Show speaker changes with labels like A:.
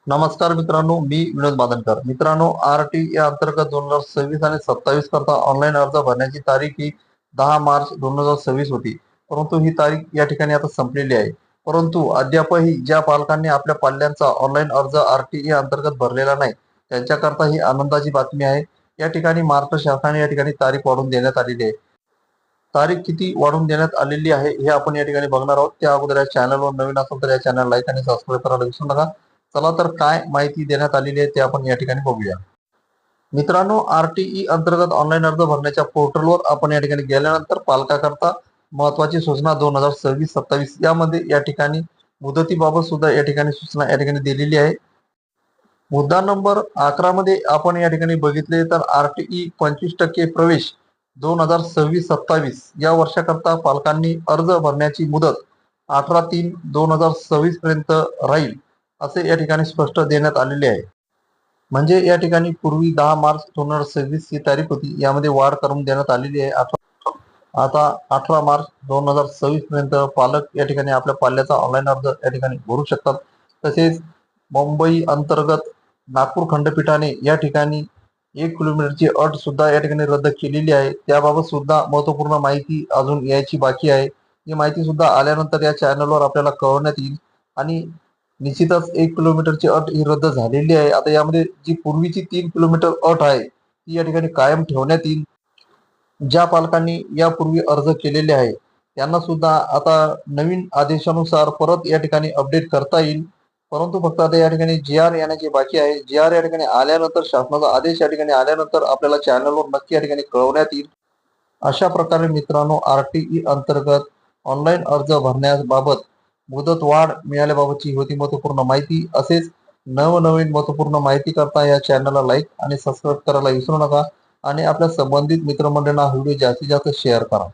A: नमस्कार मित्रांनो, मी विनोद बादनकर. मित्रांनो, आरटी या अंतर्गत 2026 आणि 27 करता ऑनलाईन अर्ज भरण्याची तारीख ही 10 मार्च 2026 होती. परंतु ही तारीख या ठिकाणी आता संपलेली आहे. परंतु अद्यापही ज्या पालकांनी आपल्या पाल्यांचा ऑनलाईन अर्ज आरटीई अंतर्गत भरलेला नाही, त्यांच्याकरता ही आनंदाची बातमी आहे. या ठिकाणी महाराष्ट्र शासनाने या ठिकाणी तारीख वाढवून देण्यात आलेली आहे. तारीख किती वाढवून देण्यात आलेली आहे हे आपण या ठिकाणी बघणार आहोत. त्या अगोदर या चॅनलवर नवीन असेल तर या चॅनल लाईक आणि सबस्क्राईब करायला विसरू नका. चला तर काय माहिती देण्यात आलेली आहे ते आपण या ठिकाणी बघूया. मित्रांनो, आरटीई अंतर्गत ऑनलाईन अर्ज भरण्याच्या पोर्टलवर आपण या ठिकाणी गेल्यानंतर पालकाकरता महत्वाची सूचना 2026-27 यामध्ये या ठिकाणी मुदतीबाबत सुद्धा या ठिकाणी सूचना या ठिकाणी दिलेली आहे. मुद्दा नंबर 11 मध्ये आपण या ठिकाणी बघितले तर आरटीई 25% प्रवेश 2026-27 या वर्षाकरता पालकांनी अर्ज भरण्याची मुदत 18/3/2026 पर्यंत राहील असे या ठिकाणी स्पष्ट देण्यात आलेले आहे. म्हणजे या ठिकाणी पूर्वी 10 मार्च 2026 ही तारीख होती, यामध्ये वाढ करून देण्यात आलेली आहे. आता 18 मार्च 2026 पर्यंत पालक या ठिकाणी आपल्या पाल्याचा ऑनलाईन अर्ज या ठिकाणी भरू शकतात. तसेच मुंबई अंतर्गत नागपूर खंडपीठाने या ठिकाणी 1 किलोमीटरची अट सुद्धा या ठिकाणी रद्द केलेली आहे. त्याबाबत सुद्धा महत्वपूर्ण माहिती अजून यायची बाकी आहे. ही माहिती सुद्धा आल्यानंतर या चॅनलवर आपल्याला कळवण्यात येईल. आणि निश्चितच 1 किलोमीटरची अट ही रद्द झालेली आहे. आता यामध्ये जी पूर्वीची 3 किलोमीटर अट आहे ती या ठिकाणी कायम ठेवण्यात येईल. ज्या पालकांनी यापूर्वी अर्ज केलेले आहे त्यांना सुद्धा आता नवीन आदेशानुसार परत या ठिकाणी अपडेट करता येईल. परंतु फक्त आता या ठिकाणी जी आर येण्याची बाकी आहे. जी आर या ठिकाणी आल्यानंतर, शासनाचा आदेश या ठिकाणी आल्यानंतर आपल्याला चॅनलवर नक्की या ठिकाणी कळवण्यात येईल. अशा प्रकारे मित्रांनो, आरटीई अंतर्गत ऑनलाईन अर्ज भरण्याबाबत मुदत वाढ मिळाल्याबाबतची होती महत्वपूर्ण माहिती. असेच नवनवीन महत्वपूर्ण माहिती करता या चॅनलला लाईक आणि सबस्क्राईब करायला विसरू नका आणि आपल्या संबंधित मित्रमंडळींना हा व्हिडिओ जास्तीत जास्त शेअर करा.